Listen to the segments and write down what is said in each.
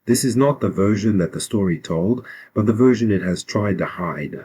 This is not the version that the story told, but the version it has tried to hide.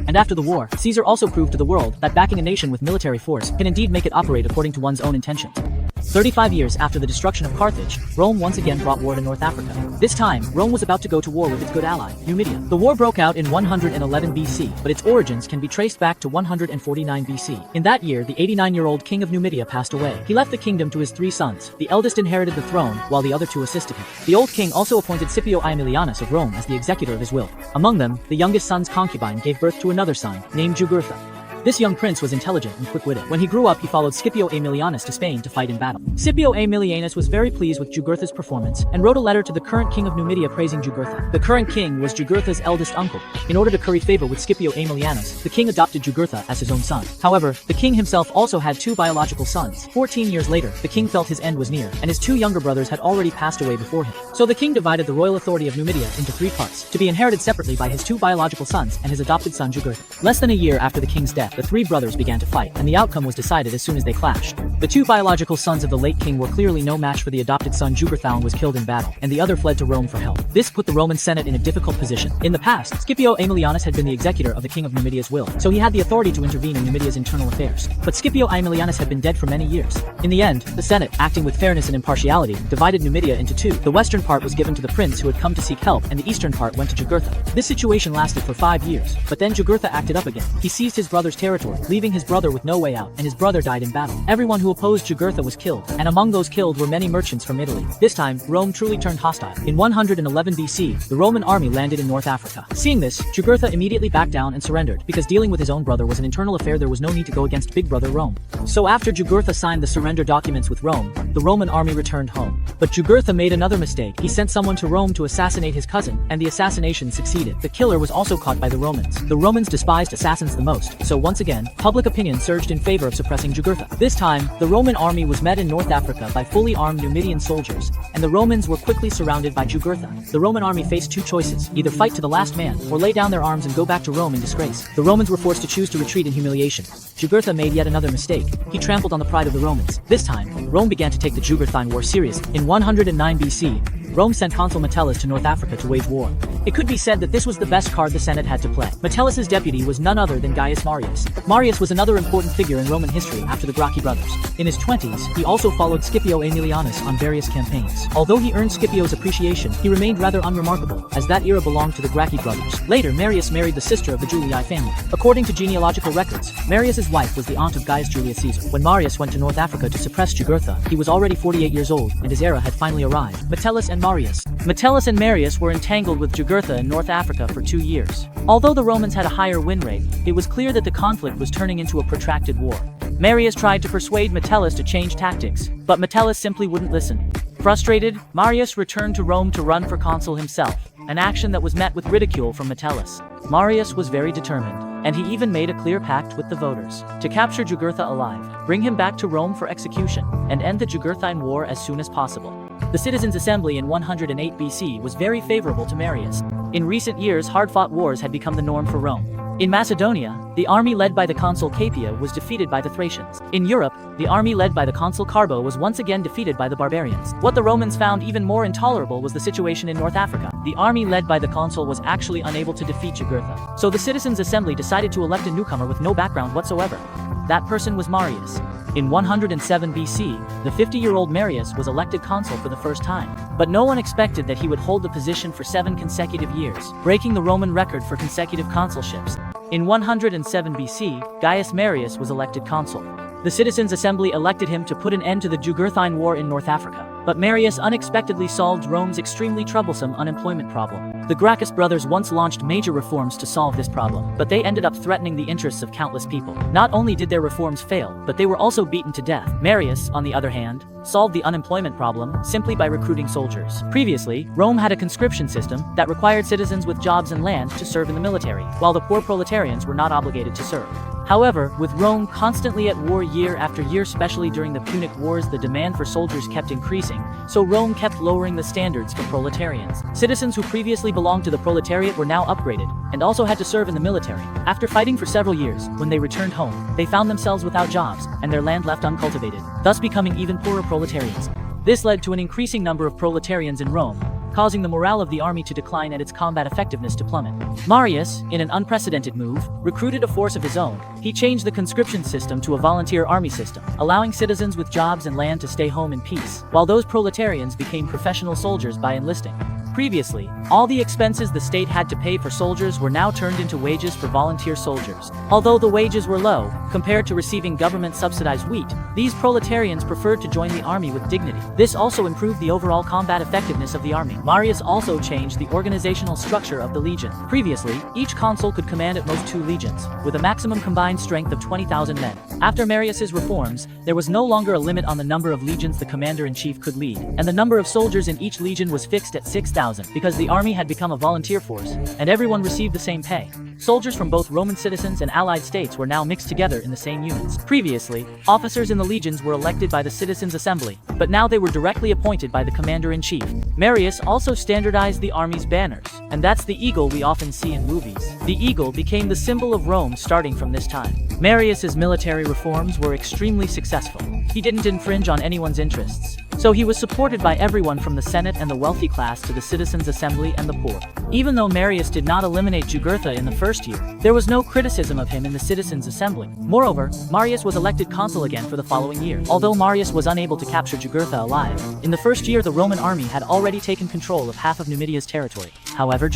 And after the war, Caesar also proved to the world that backing a nation with military force can indeed make it operate according to one's own intentions. 35 years after the destruction of Carthage, Rome once again brought war to North Africa. This time, Rome was about to go to war with its good ally, Numidia. The war broke out in 111 BC, but its origins can be traced back to 149 BC. In that year, the 89-year-old king of Numidia passed away. He left the kingdom to his 3 sons. The eldest inherited the throne, while the other 2 assisted him. The old king also appointed Scipio Aemilianus of Rome as the executor of his will. Among them, the youngest son's concubine gave birth to another son, named Jugurtha. This young prince was intelligent and quick-witted. When he grew up, he followed Scipio Aemilianus to Spain to fight in battle. Scipio Aemilianus was very pleased with Jugurtha's performance and wrote a letter to the current king of Numidia praising Jugurtha. The current king was Jugurtha's eldest uncle. In order to curry favor with Scipio Aemilianus, the king adopted Jugurtha as his own son. However, the king himself also had 2 biological sons. 14 years later, the king felt his end was near, and his 2 younger brothers had already passed away before him. So the king divided the royal authority of Numidia into 3 parts, to be inherited separately by his 2 biological sons and his adopted son Jugurtha. Less than a year after the king's death, the 3 brothers began to fight, and the outcome was decided as soon as they clashed. The 2 biological sons of the late king were clearly no match for the adopted son Jugurtha and was killed in battle, and the other fled to Rome for help. This put the Roman Senate in a difficult position. In the past, Scipio Aemilianus had been the executor of the king of Numidia's will, so he had the authority to intervene in Numidia's internal affairs. But Scipio Aemilianus had been dead for many years. In the end, the Senate, acting with fairness and impartiality, divided Numidia into 2. The western part was given to the prince who had come to seek help, and the eastern part went to Jugurtha. This situation lasted for 5 years, but then Jugurtha acted up again. He seized his brother's territory, leaving his brother with no way out, and his brother died in battle. Everyone who opposed Jugurtha was killed, and among those killed were many merchants from Italy. This time, Rome truly turned hostile. In 111 BC, the Roman army landed in North Africa. Seeing this, Jugurtha immediately backed down and surrendered, because dealing with his own brother was an internal affair. There was no need to go against big brother Rome. So after Jugurtha signed the surrender documents with Rome, the Roman army returned home. But Jugurtha made another mistake. He sent someone to Rome to assassinate his cousin, and the assassination succeeded. The killer was also caught by the Romans. The Romans despised assassins the most, so once again, public opinion surged in favor of suppressing Jugurtha. This time, the Roman army was met in North Africa by fully armed Numidian soldiers, and the Romans were quickly surrounded by Jugurtha. The Roman army faced 2 choices, either fight to the last man, or lay down their arms and go back to Rome in disgrace. The Romans were forced to choose to retreat in humiliation. Jugurtha made yet another mistake. He trampled on the pride of the Romans. This time, Rome began to take the Jugurthine War seriously. In 109 BC, Rome sent consul Metellus to North Africa to wage war. It could be said that this was the best card the Senate had to play. Metellus's deputy was none other than Gaius Marius. Marius was another important figure in Roman history after the Gracchi brothers. In his 20s, he also followed Scipio Aemilianus on various campaigns. Although he earned Scipio's appreciation, he remained rather unremarkable, as that era belonged to the Gracchi brothers. Later, Marius married the sister of the Julii family. According to genealogical records, Marius's wife was the aunt of Gaius Julius Caesar. When Marius went to North Africa to suppress Jugurtha, he was already 48 years old, and his era had finally arrived. Metellus and Marius. Metellus and Marius were entangled with Jugurtha in North Africa for 2 years. Although the Romans had a higher win rate, it was clear that the conflict was turning into a protracted war. Marius tried to persuade Metellus to change tactics, but Metellus simply wouldn't listen. Frustrated, Marius returned to Rome to run for consul himself, an action that was met with ridicule from Metellus. Marius was very determined, and he even made a clear pact with the voters to capture Jugurtha alive, bring him back to Rome for execution, and end the Jugurthine War as soon as possible. The Citizens' Assembly in 108 BC was very favorable to Marius. In recent years, hard-fought wars had become the norm for Rome. In Macedonia, the army led by the consul Capia was defeated by the Thracians. In Europe, the army led by the consul Carbo was once again defeated by the barbarians. What the Romans found even more intolerable was the situation in North Africa. The army led by the consul was actually unable to defeat Jugurtha. So the Citizens' Assembly decided to elect a newcomer with no background whatsoever. That person was Marius. In 107 BC, the 50-year-old Marius was elected consul for the first time. But no one expected that he would hold the position for 7 consecutive years, breaking the Roman record for consecutive consulships. In 107 BC, Gaius Marius was elected consul. The Citizens' Assembly elected him to put an end to the Jugurthine War in North Africa. But Marius unexpectedly solved Rome's extremely troublesome unemployment problem. The Gracchus brothers once launched major reforms to solve this problem, but they ended up threatening the interests of countless people. Not only did their reforms fail, but they were also beaten to death. Marius, on the other hand, solved the unemployment problem simply by recruiting soldiers. Previously, Rome had a conscription system that required citizens with jobs and land to serve in the military, while the poor proletarians were not obligated to serve. However, with Rome constantly at war year after year, especially during the Punic Wars, the demand for soldiers kept increasing, so Rome kept lowering the standards for proletarians. Citizens who previously belonged to the proletariat were now upgraded, and also had to serve in the military. After fighting for several years, when they returned home, they found themselves without jobs, and their land left uncultivated, thus becoming even poorer proletarians. This led to an increasing number of proletarians in Rome, causing the morale of the army to decline and its combat effectiveness to plummet. Marius, in an unprecedented move, recruited a force of his own. He changed the conscription system to a volunteer army system, allowing citizens with jobs and land to stay home in peace, while those proletarians became professional soldiers by enlisting. Previously, all the expenses the state had to pay for soldiers were now turned into wages for volunteer soldiers. Although the wages were low, compared to receiving government-subsidized wheat, these proletarians preferred to join the army with dignity. This also improved the overall combat effectiveness of the army. Marius also changed the organizational structure of the legion. Previously, each consul could command at most 2 legions, with a maximum combined strength of 20,000 men. After Marius's reforms, there was no longer a limit on the number of legions the commander-in-chief could lead, and the number of soldiers in each legion was fixed at 6,000. Because the army had become a volunteer force, and everyone received the same pay. Soldiers from both Roman citizens and allied states were now mixed together in the same units. Previously, officers in the legions were elected by the citizens' assembly, but now they were directly appointed by the commander-in-chief. Marius also standardized the army's banners, and that's the eagle we often see in movies. The eagle became the symbol of Rome starting from this time. Marius's military reforms were extremely successful. He didn't infringe on anyone's interests, so he was supported by everyone from the Senate and the wealthy class to the citizens' assembly and the poor. Even though Marius did not eliminate Jugurtha in the first year, there was no criticism of him in the citizens' assembly. Moreover, Marius was elected consul again for the following year. Although Marius was unable to capture Jugurtha alive, in the first year the Roman army had already taken control of half of Numidia's territory. However,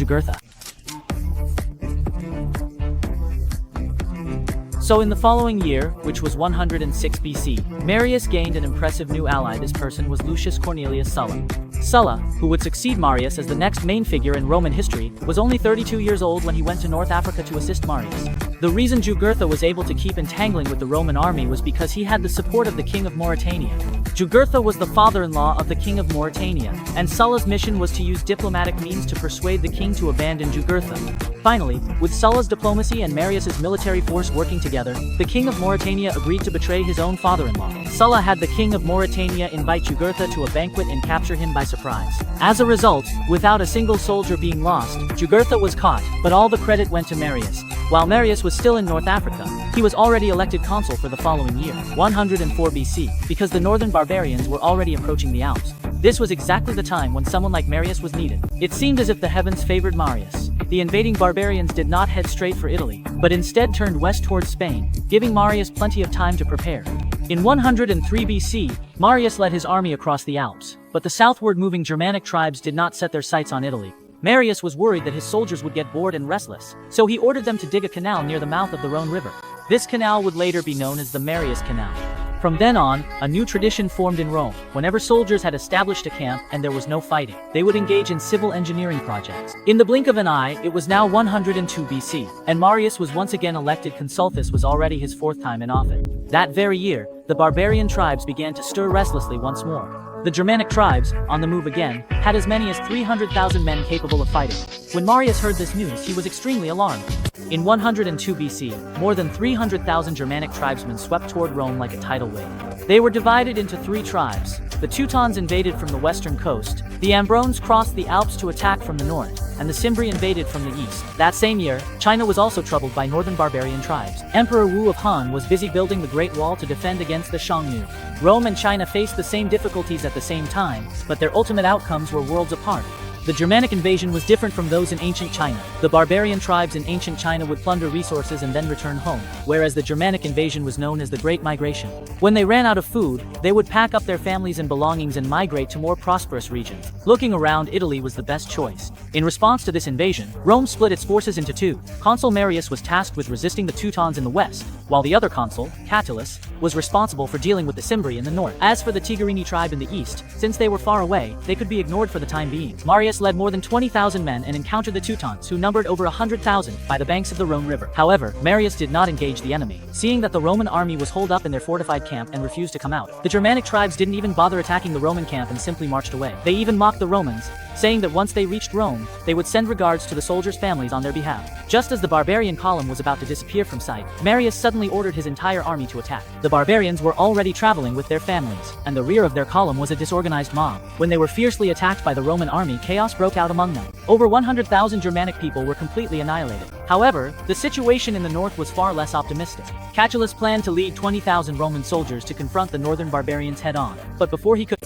So in the following year, which was 106 BC, Marius gained an impressive new ally. This person was Lucius Cornelius Sulla. Sulla, who would succeed Marius as the next main figure in Roman history, was only 32 years old when he went to North Africa to assist Marius. The reason Jugurtha was able to keep entangling with the Roman army was because he had the support of the king of Mauritania. Jugurtha was the father-in-law of the king of Mauritania, and Sulla's mission was to use diplomatic means to persuade the king to abandon Jugurtha. Finally, with Sulla's diplomacy and Marius's military force working together, the king of Mauritania agreed to betray his own father-in-law. Sulla had the king of Mauritania invite Jugurtha to a banquet and capture him by surprise. As a result, without a single soldier being lost, Jugurtha was caught, but all the credit went to Marius. While Marius was still in North Africa, he was already elected consul for the following year, 104 BC, because the northern barbarians were already approaching the Alps. This was exactly the time when someone like Marius was needed. It seemed as if the heavens favored Marius. The invading barbarians did not head straight for Italy, but instead turned west towards Spain, giving Marius plenty of time to prepare. In 103 BC, Marius led his army across the Alps, but the southward moving Germanic tribes did not set their sights on Italy. Marius was worried that his soldiers would get bored and restless, so he ordered them to dig a canal near the mouth of the Rhone River. This canal would later be known as the Marius Canal. From then on, a new tradition formed in Rome. Whenever soldiers had established a camp and there was no fighting, they would engage in civil engineering projects. In the blink of an eye, it was now 102 BC, and Marius was once again elected consul. This was already his 4th time in office. That very year, the barbarian tribes began to stir restlessly once more. The Germanic tribes, on the move again, had as many as 300,000 men capable of fighting. When Marius heard this news, he was extremely alarmed. In 102 BC, more than 300,000 Germanic tribesmen swept toward Rome like a tidal wave. They were divided into 3 tribes. The Teutons invaded from the western coast, the Ambrones crossed the Alps to attack from the north, and the Cimbri invaded from the east. That same year, China was also troubled by northern barbarian tribes. Emperor Wu of Han was busy building the Great Wall to defend against the Xiongnu. Rome and China faced the same difficulties at the same time, but their ultimate outcomes were worlds apart. The Germanic invasion was different from those in ancient China. The barbarian tribes in ancient China would plunder resources and then return home, whereas the Germanic invasion was known as the Great Migration. When they ran out of food, they would pack up their families and belongings and migrate to more prosperous regions. Looking around, Italy was the best choice. In response to this invasion, Rome split its forces into 2. Consul Marius was tasked with resisting the Teutons in the west, while the other consul, Catullus, was responsible for dealing with the Cimbri in the north. As for the Tigrini tribe in the east, since they were far away, they could be ignored for the time being. Marius led more than 20,000 men and encountered the Teutons, who numbered over 100,000, by the banks of the Rhone River. However, Marius did not engage the enemy, seeing that the Roman army was holed up in their fortified camp and refused to come out. The Germanic tribes didn't even bother attacking the Roman camp and simply marched away. They even mocked the Romans, saying that once they reached Rome, they would send regards to the soldiers' families on their behalf. Just as the barbarian column was about to disappear from sight, Marius suddenly ordered his entire army to attack. The barbarians were already traveling with their families, and the rear of their column was a disorganized mob. When they were fiercely attacked by the Roman army, chaos broke out among them. Over 100,000 Germanic people were completely annihilated. However, the situation in the north was far less optimistic. Catullus planned to lead 20,000 Roman soldiers to confront the northern barbarians head-on, but before he could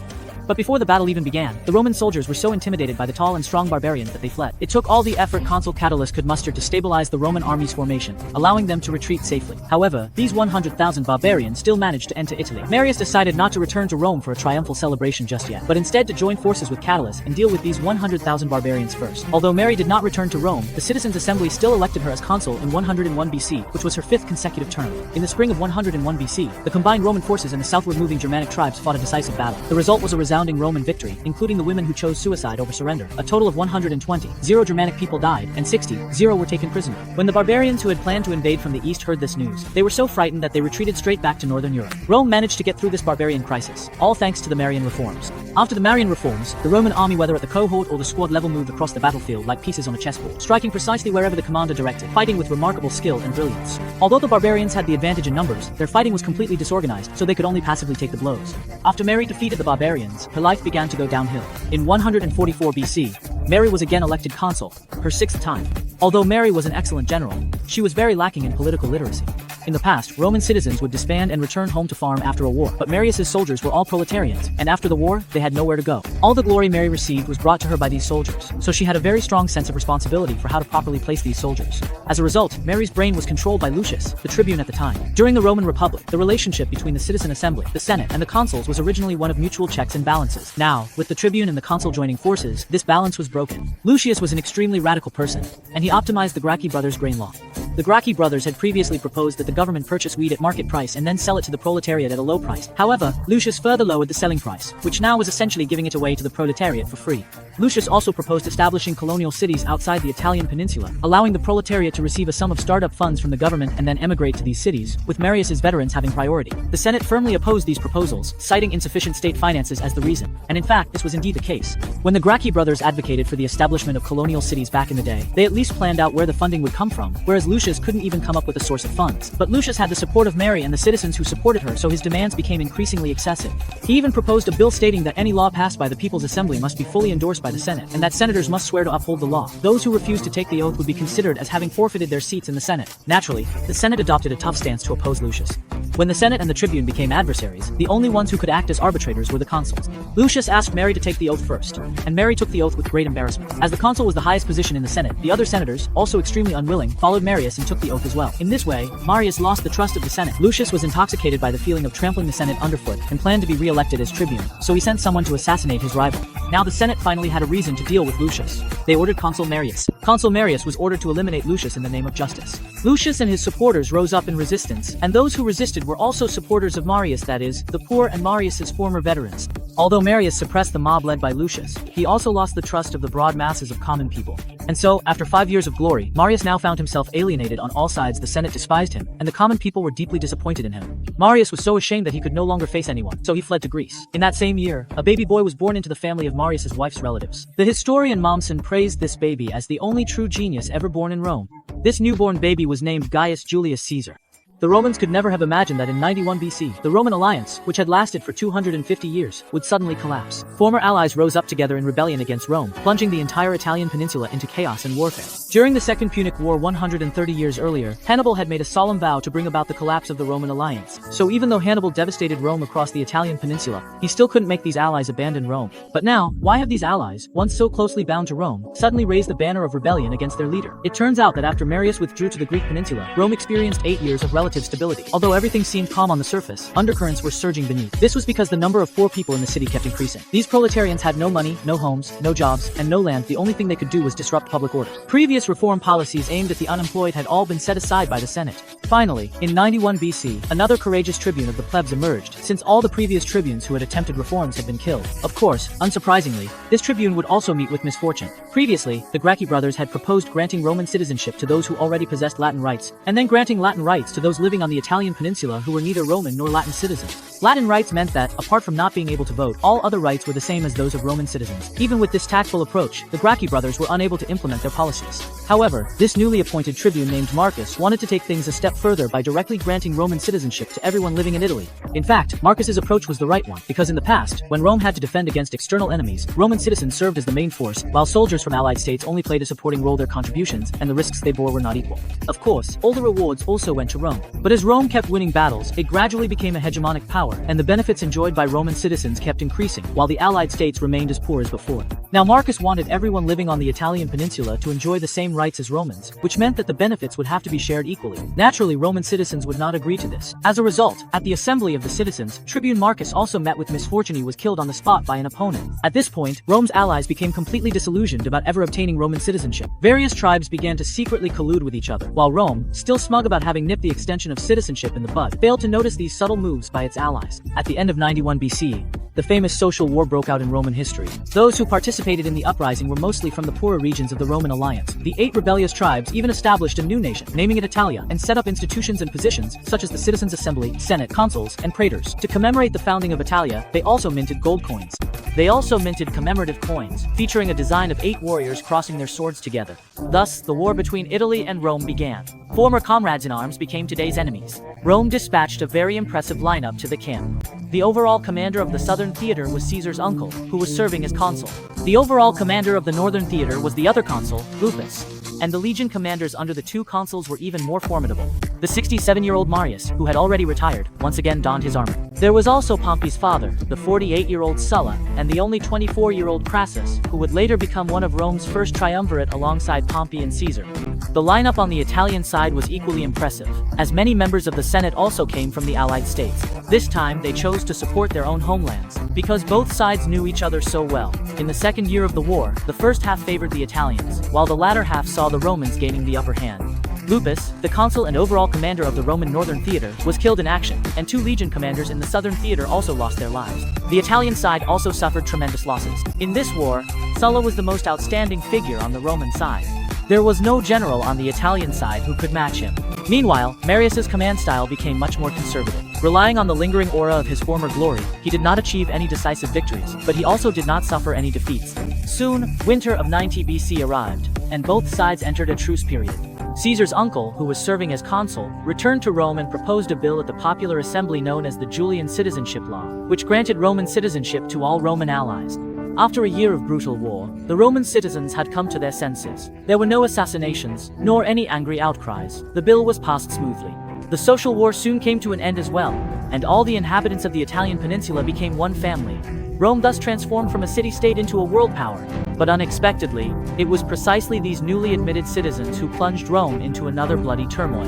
But before the battle even began, the Roman soldiers were so intimidated by the tall and strong barbarians that they fled. It took all the effort Consul Catulus could muster to stabilize the Roman army's formation, allowing them to retreat safely. However, these 100,000 barbarians still managed to enter Italy. Marius decided not to return to Rome for a triumphal celebration just yet, but instead to join forces with Catulus and deal with these 100,000 barbarians first. Although Mary did not return to Rome, the citizens' assembly still elected her as consul in 101 BC, which was her 5th consecutive term. In the spring of 101 BC, the combined Roman forces and the southward moving Germanic tribes fought a decisive battle. The result was a resounding Roman victory, including the women who chose suicide over surrender. A total of 120, 0 Germanic people died, and 60, 0 were taken prisoner. When the barbarians who had planned to invade from the east heard this news, they were so frightened that they retreated straight back to northern Europe. Rome managed to get through this barbarian crisis, all thanks to the Marian reforms. After the Marian reforms, the Roman army, whether at the cohort or the squad level, moved across the battlefield like pieces on a chessboard, striking precisely wherever the commander directed, fighting with remarkable skill and brilliance. Although the barbarians had the advantage in numbers, their fighting was completely disorganized, so they could only passively take the blows. After Mary defeated the barbarians, her life began to go downhill. In 144 BC, Mary was again elected consul, her 6th time. Although Mary was an excellent general, she was very lacking in political literacy. In the past, Roman citizens would disband and return home to farm after a war, but Marius's soldiers were all proletarians, and after the war, they had nowhere to go. All the glory Mary received was brought to her by these soldiers, so she had a very strong sense of responsibility for how to properly place these soldiers. As a result, Mary's brain was controlled by Lucius, the tribune at the time. During the Roman Republic, the relationship between the citizen assembly, the Senate, and the consuls was originally one of mutual checks and balances. Now, with the tribune and the consul joining forces, this balance was broken. Lucius was an extremely radical person, and he optimized the Gracchi brothers' grain law. The Gracchi brothers had previously proposed that the government purchase wheat at market price and then sell it to the proletariat at a low price. However, Lucius further lowered the selling price, which now was essentially giving it away to the proletariat for free. Lucius also proposed establishing colonial cities outside the Italian peninsula, allowing the proletariat to receive a sum of startup funds from the government and then emigrate to these cities, with Marius's veterans having priority. The Senate firmly opposed these proposals, citing insufficient state finances as the reason, and in fact, this was indeed the case. When the Gracchi brothers advocated for the establishment of colonial cities back in the day, they at least planned out where the funding would come from, whereas Lucius couldn't even come up with a source of funds. But Lucius had the support of Mary and the citizens who supported her, so his demands became increasingly excessive. He even proposed a bill stating that any law passed by the People's Assembly must be fully endorsed by the Senate, and that senators must swear to uphold the law. Those who refused to take the oath would be considered as having forfeited their seats in the Senate. Naturally, the Senate adopted a tough stance to oppose Lucius. When the Senate and the tribune became adversaries, the only ones who could act as arbitrators were the consuls. Lucius asked Mary to take the oath first, and Mary took the oath with great embarrassment. As the consul was the highest position in the Senate, the other senators, also extremely unwilling, followed Marius and took the oath as well. In this way, Marius lost the trust of the Senate. Lucius was intoxicated by the feeling of trampling the Senate underfoot and planned to be re-elected as tribune, so he sent someone to assassinate his rival. Now the Senate finally had a reason to deal with Lucius. They ordered Consul Marius. Consul Marius was ordered to eliminate Lucius in the name of justice. Lucius and his supporters rose up in resistance, and those who resisted were also supporters of Marius, that is, the poor and Marius's former veterans. Although Marius suppressed the mob led by Lucius, he also lost the trust of the broad masses of common people. And so, after 5 years of glory, Marius now found himself alienated on all sides. The Senate despised him, and the common people were deeply disappointed in him. Marius was so ashamed that he could no longer face anyone, so he fled to Greece. In that same year, a baby boy was born into the family of Marius's wife's relatives. The historian Mommsen praised this baby as the only true genius ever born in Rome. This newborn baby was named Gaius Julius Caesar. The Romans could never have imagined that in 91 BC, the Roman alliance, which had lasted for 250 years, would suddenly collapse. Former allies rose up together in rebellion against Rome, plunging the entire Italian peninsula into chaos and warfare. During the Second Punic War 130 years earlier, Hannibal had made a solemn vow to bring about the collapse of the Roman alliance. So even though Hannibal devastated Rome across the Italian peninsula, he still couldn't make these allies abandon Rome. But now, why have these allies, once so closely bound to Rome, suddenly raised the banner of rebellion against their leader? It turns out that after Marius withdrew to the Greek peninsula, Rome experienced 8 years of relative stability. Although everything seemed calm on the surface, undercurrents were surging beneath. This was because the number of poor people in the city kept increasing. These proletarians had no money, no homes, no jobs, and no land. The only thing they could do was disrupt public order. Previous reform policies aimed at the unemployed had all been set aside by the Senate. Finally, in 91 BC, another courageous tribune of the plebs emerged, since all the previous tribunes who had attempted reforms had been killed. Of course, unsurprisingly, this tribune would also meet with misfortune. Previously, the Gracchi brothers had proposed granting Roman citizenship to those who already possessed Latin rights, and then granting Latin rights to those living on the Italian peninsula who were neither Roman nor Latin citizens. Latin rights meant that, apart from not being able to vote, all other rights were the same as those of Roman citizens. Even with this tactful approach, the Gracchi brothers were unable to implement their policies. However, this newly appointed tribune named Marcus wanted to take things a step further by directly granting Roman citizenship to everyone living in Italy. In fact, Marcus's approach was the right one, because in the past, when Rome had to defend against external enemies, Roman citizens served as the main force, while soldiers from allied states only played a supporting role. Their contributions and the risks they bore were not equal. Of course, all the rewards also went to Rome. But as Rome kept winning battles, it gradually became a hegemonic power, and the benefits enjoyed by Roman citizens kept increasing, while the allied states remained as poor as before. Now Marcus wanted everyone living on the Italian peninsula to enjoy the same rights as Romans, which meant that the benefits would have to be shared equally. Naturally, Roman citizens would not agree to this. As a result, at the assembly of the citizens, Tribune Marcus also met with misfortune. He was killed on the spot by an opponent. At this point, Rome's allies became completely disillusioned about ever obtaining Roman citizenship. Various tribes began to secretly collude with each other, while Rome, still smug about having nipped the extension of citizenship in the bud, failed to notice these subtle moves by its allies. At the end of 91 BC, the famous social war broke out in Roman history. Those who participated in the uprising were mostly from the poorer regions of the Roman alliance. The 8 rebellious tribes even established a new nation, naming it Italia, and set up institutions and positions such as the Citizens' Assembly, Senate, consuls, and praetors. To commemorate the founding of Italia, they also minted gold coins. They also minted commemorative coins, featuring a design of 8 warriors crossing their swords together. Thus, the war between Italy and Rome began. Former comrades in arms became today's enemies. Rome dispatched a very impressive lineup to the camp. The overall commander of the southern theater was Caesar's uncle, who was serving as consul. The overall commander of the northern theater was the other consul, Lupus. And the legion commanders under the 2 consuls were even more formidable. The 67-year-old Marius, who had already retired, once again donned his armor. There was also Pompey's father, the 48-year-old Sulla, and the only 24-year-old Crassus, who would later become one of Rome's first triumvirate alongside Pompey and Caesar. The lineup on the Italian side was equally impressive, as many members of the Senate also came from the allied states. This time, they chose to support their own homelands, because both sides knew each other so well. In the second year of the war, the first half favored the Italians, while the latter half saw the Romans gaining the upper hand. Lupus, the consul and overall commander of the Roman northern theater, was killed in action, and 2 legion commanders in the southern theater also lost their lives. The Italian side also suffered tremendous losses. In this war, Sulla was the most outstanding figure on the Roman side. There was no general on the Italian side who could match him. Meanwhile, Marius's command style became much more conservative. Relying on the lingering aura of his former glory, he did not achieve any decisive victories, but he also did not suffer any defeats. Soon, winter of 90 BC arrived, and both sides entered a truce period. Caesar's uncle, who was serving as consul, returned to Rome and proposed a bill at the popular assembly known as the Julian Citizenship Law, which granted Roman citizenship to all Roman allies. After a year of brutal war, the Roman citizens had come to their senses. There were no assassinations, nor any angry outcries. The bill was passed smoothly. The social war soon came to an end as well, and all the inhabitants of the Italian peninsula became one family. Rome thus transformed from a city-state into a world power. But unexpectedly, it was precisely these newly admitted citizens who plunged Rome into another bloody turmoil.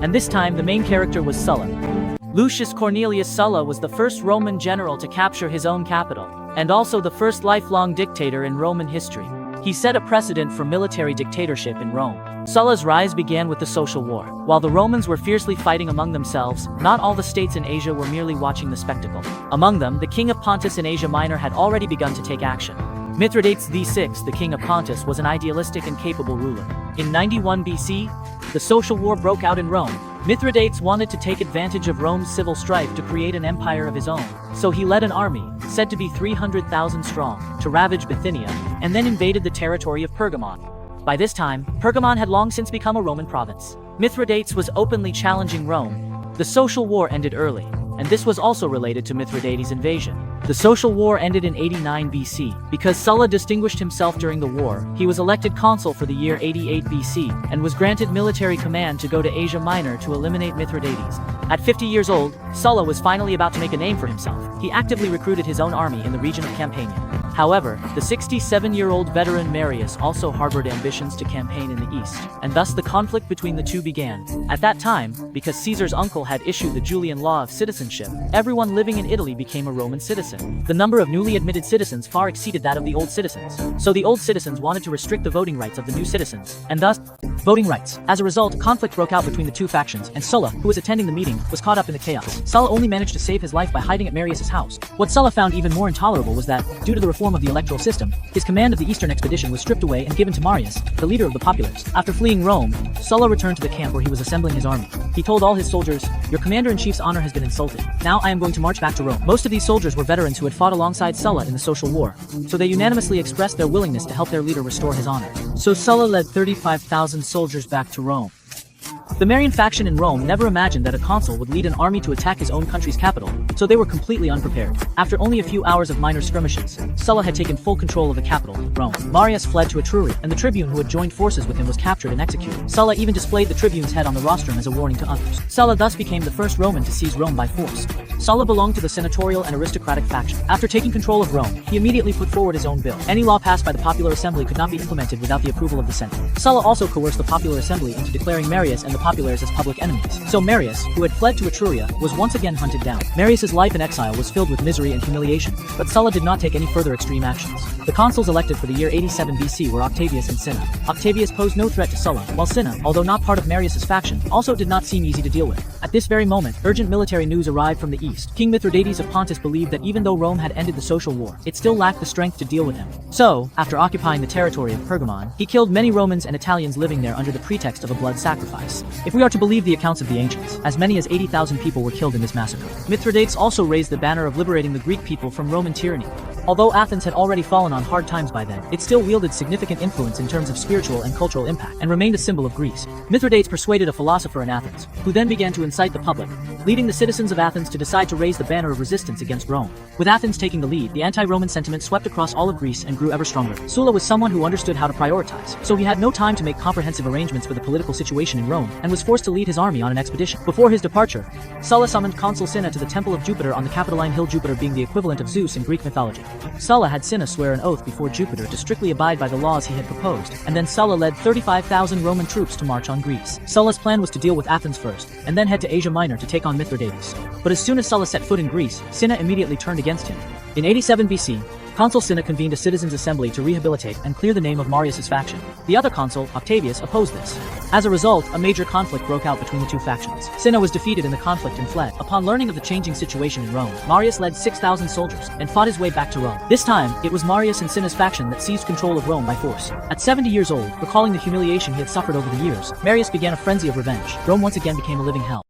And this time, the main character was Sulla. Lucius Cornelius Sulla was the first Roman general to capture his own capital, and also the first lifelong dictator in Roman history. He set a precedent for military dictatorship in Rome. Sulla's rise began with the social war. While the Romans were fiercely fighting among themselves, not all the states in Asia were merely watching the spectacle. Among them, the king of Pontus in Asia Minor had already begun to take action. Mithridates VI, the king of Pontus, was an idealistic and capable ruler. In 91 BC, the social war broke out in Rome. Mithridates wanted to take advantage of Rome's civil strife to create an empire of his own. So he led an army, said to be 300,000 strong, to ravage Bithynia, and then invaded the territory of Pergamon. By this time, Pergamon had long since become a Roman province. Mithridates was openly challenging Rome. The social war ended early, and this was also related to Mithridates' invasion. The social war ended in 89 BC. Because Sulla distinguished himself during the war, he was elected consul for the year 88 BC, and was granted military command to go to Asia Minor to eliminate Mithridates. At 50 years old, Sulla was finally about to make a name for himself. He actively recruited his own army in the region of Campania. However, the 67-year-old veteran Marius also harbored ambitions to campaign in the east, and thus the conflict between the two began. At that time, because Caesar's uncle had issued the Julian Law of Citizenship, everyone living in Italy became a Roman citizen. The number of newly admitted citizens far exceeded that of the old citizens, so the old citizens wanted to restrict the voting rights of the new citizens, and thus, voting rights. As a result, conflict broke out between the two factions, and Sulla, who was attending the meeting, was caught up in the chaos. Sulla only managed to save his life by hiding at Marius's house. What Sulla found even more intolerable was that, due to the reform of the electoral system, his command of the eastern expedition was stripped away and given to Marius, the leader of the populace. After fleeing Rome, Sulla returned to the camp where he was assembling his army. He told all his soldiers, "Your commander-in-chief's honor has been insulted. Now I am going to march back to Rome." Most of these soldiers were veterans who had fought alongside Sulla in the social war, so they unanimously expressed their willingness to help their leader restore his honor. So Sulla led 35,000 soldiers back to Rome. The Marian faction in Rome never imagined that a consul would lead an army to attack his own country's capital, so they were completely unprepared. After only a few hours of minor skirmishes, Sulla had taken full control of the capital, Rome. Marius fled to Etruria, and the tribune who had joined forces with him was captured and executed. Sulla even displayed the tribune's head on the rostrum as a warning to others. Sulla thus became the first Roman to seize Rome by force. Sulla belonged to the senatorial and aristocratic faction. After taking control of Rome, he immediately put forward his own bill. Any law passed by the popular assembly could not be implemented without the approval of the Senate. Sulla also coerced the popular assembly into declaring Marius and the populares as public enemies. So Marius, who had fled to Etruria, was once again hunted down. Marius's life in exile was filled with misery and humiliation, but Sulla did not take any further extreme actions. The consuls elected for the year 87 BC were Octavius and Cinna. Octavius posed no threat to Sulla, while Cinna, although not part of Marius's faction, also did not seem easy to deal with. At this very moment, urgent military news arrived from the east. King Mithridates of Pontus believed that even though Rome had ended the social war, it still lacked the strength to deal with him. So, after occupying the territory of Pergamon, he killed many Romans and Italians living there under the pretext of a blood sacrifice. If we are to believe the accounts of the ancients, as many as 80,000 people were killed in this massacre. Mithridates also raised the banner of liberating the Greek people from Roman tyranny. Although Athens had already fallen on hard times by then, it still wielded significant influence in terms of spiritual and cultural impact, and remained a symbol of Greece. Mithridates persuaded a philosopher in Athens, who then began to incite the public, leading the citizens of Athens to decide to raise the banner of resistance against Rome. With Athens taking the lead, the anti-Roman sentiment swept across all of Greece and grew ever stronger. Sulla was someone who understood how to prioritize, so he had no time to make comprehensive arrangements for the political situation in Rome, and was forced to lead his army on an expedition. Before his departure, Sulla summoned consul Cinna to the temple of Jupiter on the Capitoline Hill, Jupiter being the equivalent of Zeus in Greek mythology. Sulla had Cinna swear an oath before Jupiter to strictly abide by the laws he had proposed, and then Sulla led 35,000 Roman troops to march on Greece. Sulla's plan was to deal with Athens first, and then head to Asia Minor to take on Mithridates. But as soon as Sulla set foot in Greece, Cinna immediately turned against him. In 87 BC, Consul Cinna convened a citizens' assembly to rehabilitate and clear the name of Marius's faction. The other consul, Octavius, opposed this. As a result, a major conflict broke out between the two factions. Cinna was defeated in the conflict and fled. Upon learning of the changing situation in Rome, Marius led 6,000 soldiers and fought his way back to Rome. This time, it was Marius and Cinna's faction that seized control of Rome by force. At 70 years old, recalling the humiliation he had suffered over the years, Marius began a frenzy of revenge. Rome once again became a living hell.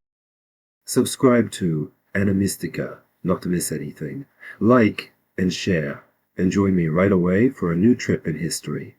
Subscribe to Animystika, not to miss anything. Like and share, and join me right away for a new trip in history.